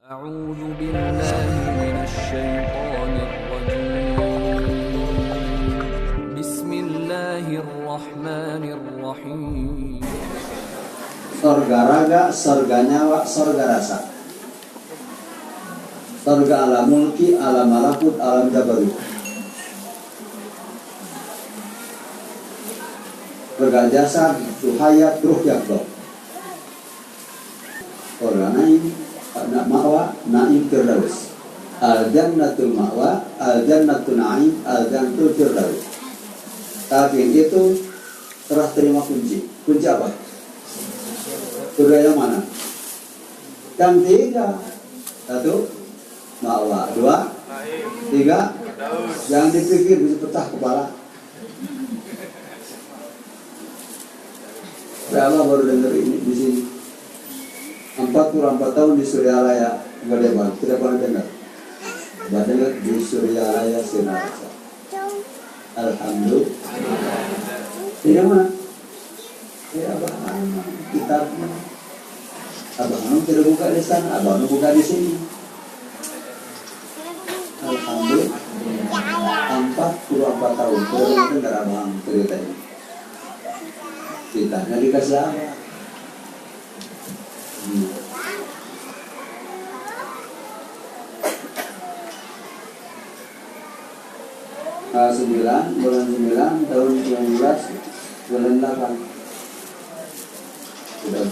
أعوذ بالله من الشيطان الرجيم بسم الله الرحمن الرحيم Sorga raga, sorga nyawa, sorga rasa. Sorga alam mulki, alam malakut, alam jabarut. Sorga jasad, tuhayat, ruh yakdo. Sorga naim, ma'wa, naim firdaus. Al-jannatul ma'wa, al-jannatul naim, al-jannatul firdaus. Tapi itu serah terima kunci. Kunci apa? Surga yang mana? Yang tiga. Satu, ma'wa. Dua, tiga. Jangan dipikir bisa pecah kepala. Berapa baru dengar ini di sini? 44 tahun di Suryalaya nggak debat, tidak pernah dengar. Nggak dengar di Suryalaya Sinarasa. Alhamdulillah. Tidak mana? Ya abang, kitabnya. Abang tidak buka di sana, abang buka di sini. Alhamdulillah. 44 tahun tidak dengar abang cerita ini. Kitanya dikasih apa? Bulan 9 tahun 19 bulan 8 sudah.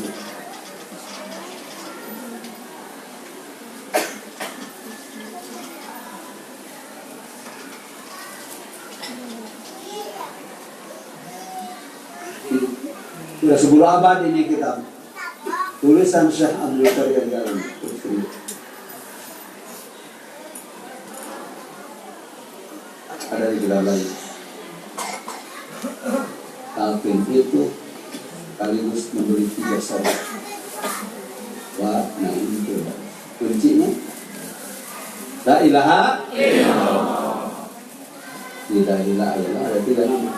Sudah 10 abad ini kitab. Tulisan Syekh Abdul Qadir Jailani. Ada di kitab lain. Talqin itu sekaligus memberi 3 syarat. Nah itu kuncinya. La ilaha illallah. Tidak ilaha illallah ada 3 nama.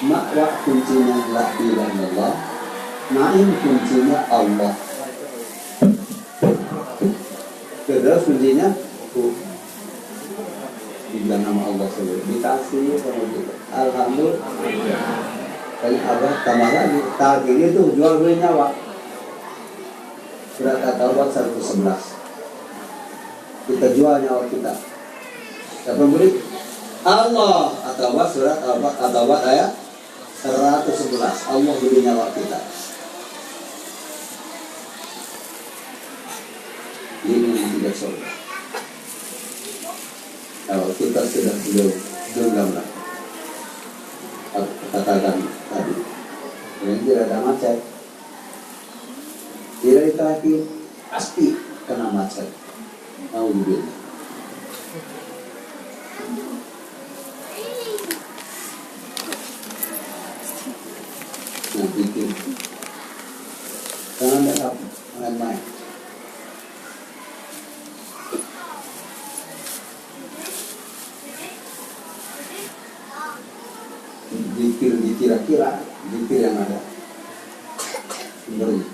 Ma'wa kuncinya la ilaha illallah. Naim kuncinya Allah. Kedua kuncinya tiga nama Allah sendiri. Dikasih alhamdulillah. Kali abah tambah lagi. Target itu jual beli nyawa. Surat At-Taubah 111. Kita jual nyawa kita. Siapa beli? Allah. At-Taubah surat At-Taubah ayat 111. Allah beli nyawa kita. Ini yang tidak surga. Kalau kita sudah genggam lah, katakan tadi, yang tidak ada macet, tidak diterapi, pasti kena macet. Mau dibilang. Nah, pikir, jangan ada main-main. Dikira-kira zikir yang ada sumbernya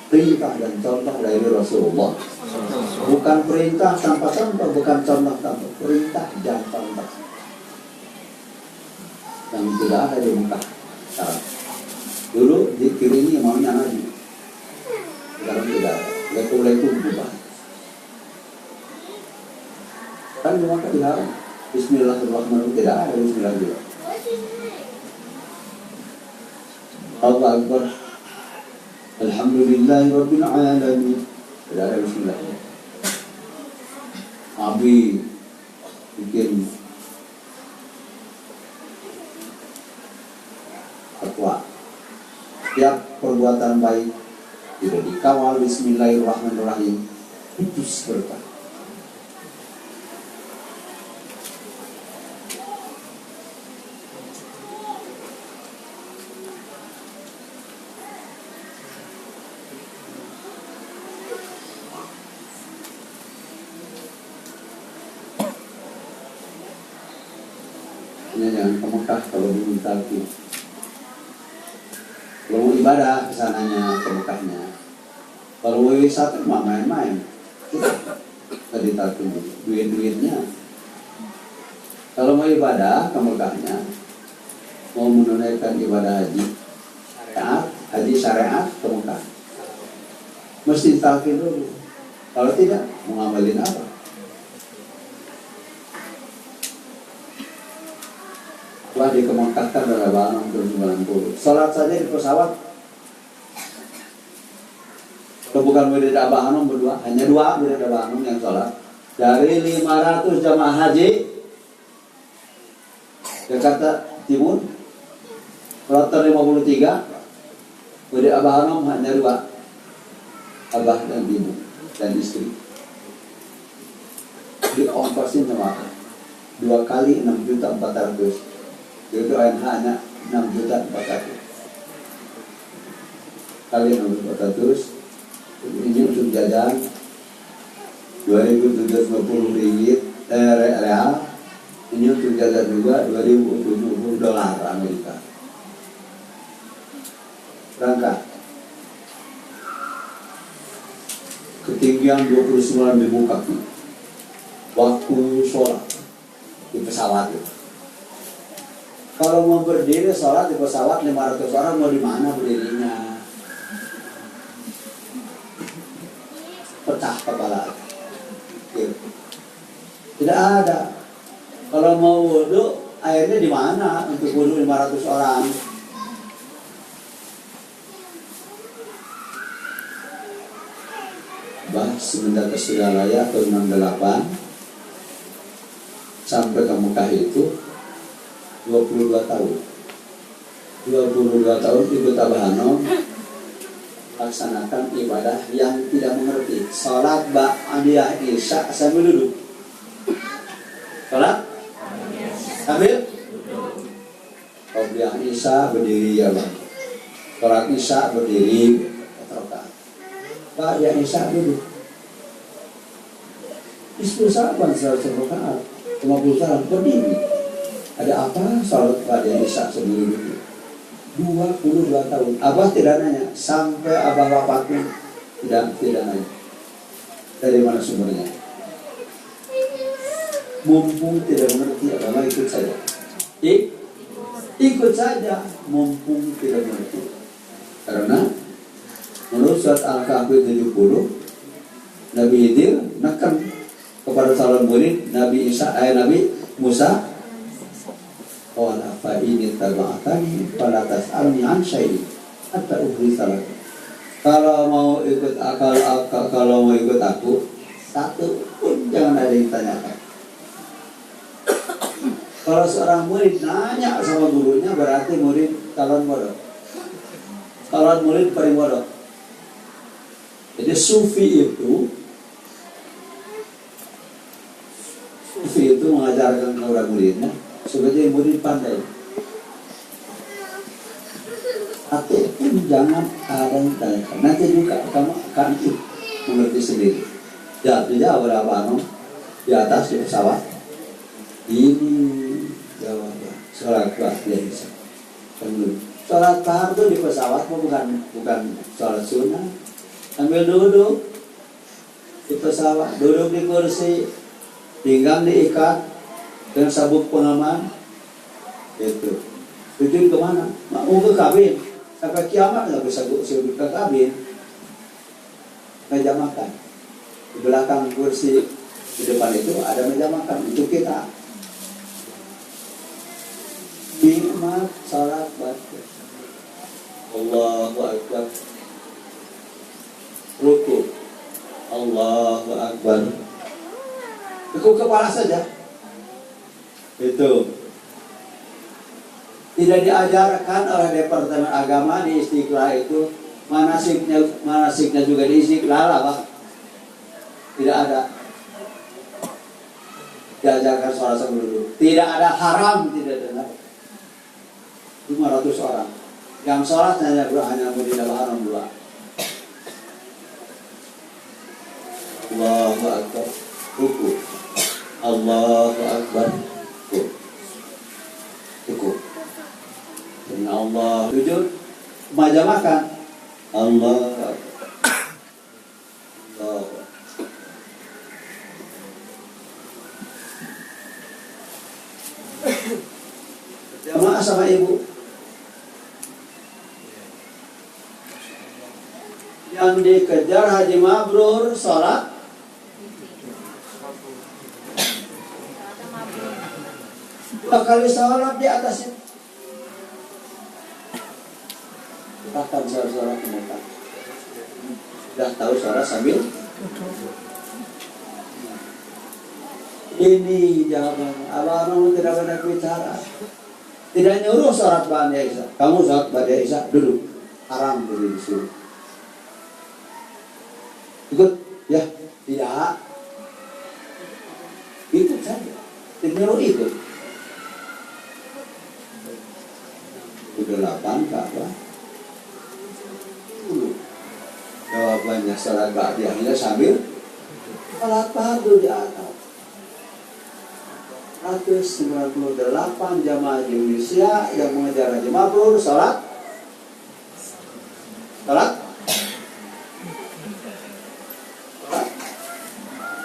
perintah dan contoh dari Rasulullah, bukan perintah tanpa contoh, bukan contoh tanpa perintah dan contoh yang tidak ada di Mekah sekarang. Dulu zikir ini maunya Nabi, sekarang tidak ada. Leku-leku berubah kan di Mekah dilarang Bismillahirrahmanirrahim, tidak ada Bismillahirrahmanirrahim. Allah Akbar. Alhamdulillahi Rabbil Alamin. Tidak ada bismillah. Abi bikin fatwa. Setiap perbuatan baik tidak dikawal Bismillahirrahmanirrahim itu berkah. Jangan ke Mekah kalau belum talqin. Kalau mau ibadah kesananya ke Mekahnya Kalau mau wisata mah main-main. Tadi takut duit-duitnya. Kalau mau ibadah ke Mekahnya, mau menunaikan ibadah haji syariat ke Mekah, mesti talqin dulu. Kalau tidak, mau ngamalin apa? Wah, dikemangkatkan dalam Banung 90. Salat saja di pesawat. Kalau bukan murid Abah Hanum berdua, hanya 2 murid Abah Hanum yang salat. Dari 500 jamaah haji Jakarta Timur, kloter 53, murid Abah Hanum hanya 2, Abah dan ibu dan istri. Diongkosin sama 2 kali 6.400.000. Itu hanya 6.400.000 kali 6.400.000. Ini untuk jajan 2.750 ringgit real. Ini untuk jajan juga 2.070 dolar Amerika. Berangkat ketinggian 29.000 kaki. Waktu sholat di pesawat itu. Kalau mau berdiri sholat di pesawat 500 orang, mau di mana berdirinya? Pecah kepala. Tidak ada. Kalau mau wudhu, airnya di mana untuk wudhu 500 orang? Bah, semenjak ke Suralaya tahun 68 sampai ke Mekah itu 22 tahun. 22 tahun ikut Abah Hanum laksanakan ibadah yang tidak mengerti. Salat ba'diyah isya sambil duduk. Salat sambil ba'diyah isya berdiri ya Bang. Salat isya berdiri rakaat. Ba'diyah isya duduk. Istri sahabat 100 rakaat 50 tahun berdiri. Ada apa salat ba'diyah isya sebelum itu? 22 tahun. Abah tidak nanya sampai Abah wafat pun tidak nanya. Dari mana sumbernya? Mumpung tidak mengerti agama ikut saja. Ikut saja mumpung tidak mengerti. Karena menurut surat Al-Kahfi 70 Nabi Khidir nekan kepada calon murid Nabi Musa, qala fa in taba'atani fala tas'alni an syai'in hatta uhrisa lak. Kalau mau ikut aku, satu pun jangan ada yang tanyakan. Kalau seorang murid nanya sama gurunya, berarti murid calon bodoh. Calon murid paling bodoh. Jadi sufi itu mengajarkan kepada muridnya supaya murid pandai. Atau pun jangan ada yang tanyakan. Nanti juga kamu akan mengerti sendiri. Jatuh berapa di atas di pesawat. Ini jawabnya sholat dia bisa. Sholat fardu di pesawat bukan sholat sunnah. Ambil duduk di pesawat, duduk di kursi, pinggang diikat dengan sabuk pengaman. Itu. Tujuan kemana? Mau ke kabin. Sampai kiamat nggak bisa ke kabin. Meja makan. Di belakang kursi di depan itu ada meja makan untuk kita. Nikmat salat baca. Allahu Akbar. Ruku. Allahu Akbar. Tekuk kepala saja. Itu. Tidak diajarkan oleh Departemen Agama di Istiqlal itu, manasiknya juga di Istiqlal apa? Tidak ada. Diajarkan sholat sambil duduk. Tidak ada haram, tidak dengar. 500 orang. Yang sholat hanya murid Abah Hanum 2. Allahu Akbar. Ruku. Allahu Akbar. Ruku. Inna Allah sujud, meja makan. Allah. bapak sama ibu. Yang dikejar haji mabrur, sholat dua kali sholat di atasnya. Bahkan sholat mereka sudah tahu sholat sambil ini jawaban. Abang-abang tidak banyak bicara. Tidak nyuruh sholat ba'da isya. Kamu sholat ba'da isya duduk, haram dulu disuruh. Ikut ya, tidak. Ikut saja. Tidak nyuruh ikut. Udah 8 apa? Jawabannya sholat ba'diyahnya sambil sholat fardu di atas. 198 jamaah di Indonesia yang mengejar haji mabrur, sholat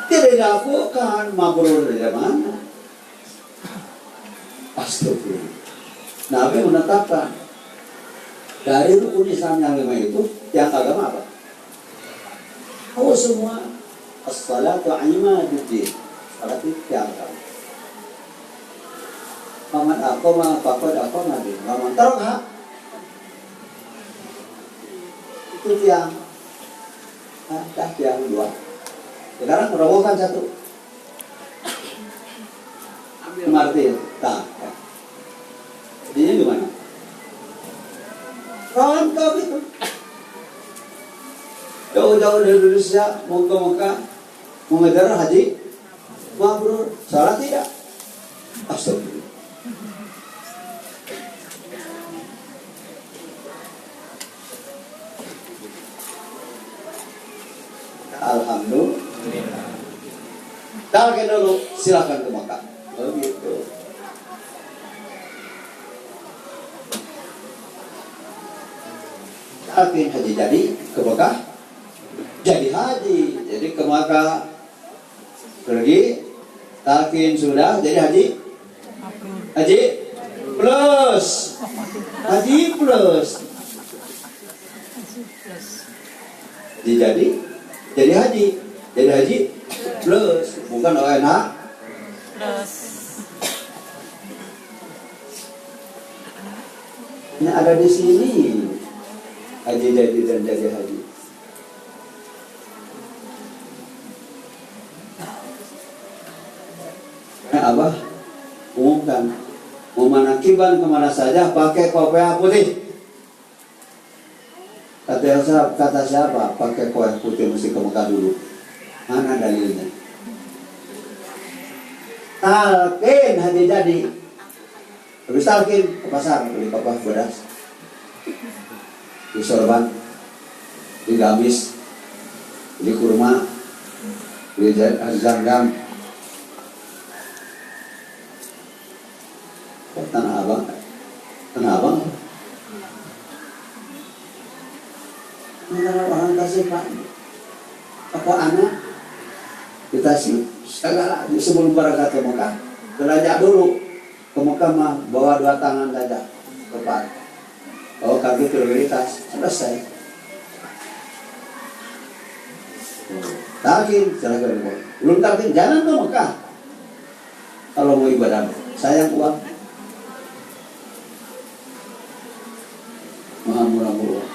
tidak dilakukan. Mabrur dari mana? Astagfirullah. Nabi menetapkan dari rukun Islam yang 5 itu yang agama apa? Oh semua. As-salatu imaduddin. Salat itu yang agama. Paman aku mah pakod aku nabi. Paman terok itu yang dah yang 2. Sekarang merobohkan 1. Ambil martil. Tak. Jadinya gimana? Rontok itu. Jauh-jauh dari Indonesia mau ke Mekah mengejar haji mabrur, salah tidak? Astagfirullah. Alhamdulillah. Target dulu, silakan ke Mekah. Begitu. Talqin haji jadi ke Mekah, jadi haji, jadi ke Mekah pergi, talqin sudah jadi haji plus jadi haji plus, bukan ONH plus. Ini ada di sini haji jadi dan jadi haji. Abah umumkan mau manakiban kemana saja pakai kopiah putih. Kata siapa pakai kopiah putih mesti ke Mekah dulu? Mana dalilnya? Talqin haji jadi. Habis talqin ke pasar beli kopiah beras, beli sorban, beli gamis, beli kurma, beli zam-zam. Tanah Abang orang kasih Pak apa anak dikasih segala sebelum berangkat ke Mekah belanja dulu ke Mekah mah bawa 2 tangan saja ke Pak. Oh kaki prioritas selesai. Talqin belum talqin jangan ke Mekah kalau mau ibadah sayang uang. Maha murah-murah.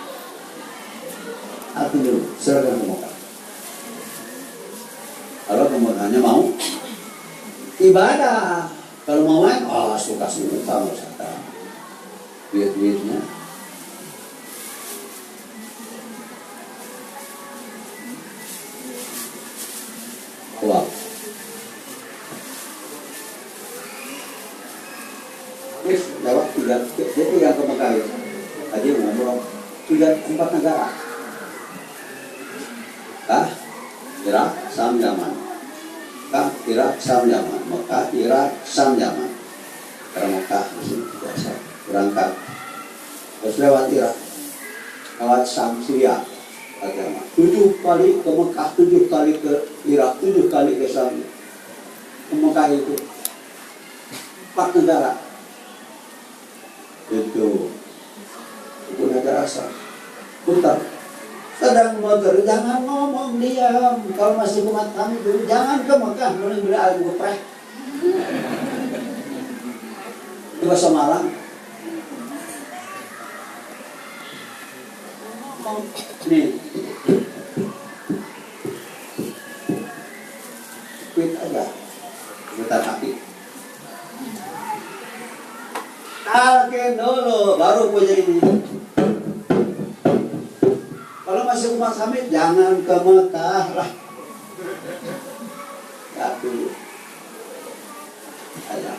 Aku dulu, serahkan ke Mekah. Kalau kemudiannya mau ibadah, kalau mau main, suka-suka nggak usah tahu. Duit-duitnya. Wow. Terus lewat 3, jadi yang ke Mekah ya. Haji umroh 4 negara. Irak, Sam, Yaman. Irak, Sam, Yaman. Mekah, Irak, Sam, Yaman. Karena Mekah biasa berangkat. Terus lewat Irak, lewat Sam, Syria. Agama 7 kali ke Mekah, 7 kali ke Irak, 7 kali ke Sam. Ke Mekah itu 4 negara. berasa. Putar. Sedang motor, jangan ngomong, diam. Kalau masih umat kami dulu, jangan ke Mekah, mending beli ayam geprek. Di bahasa Malang. Nih. Quit aja. Putar api. Talkin dulu, baru punya ini. Kalau masih umat kami, jangan ke Mekah lah. Ya dulu. Ayo.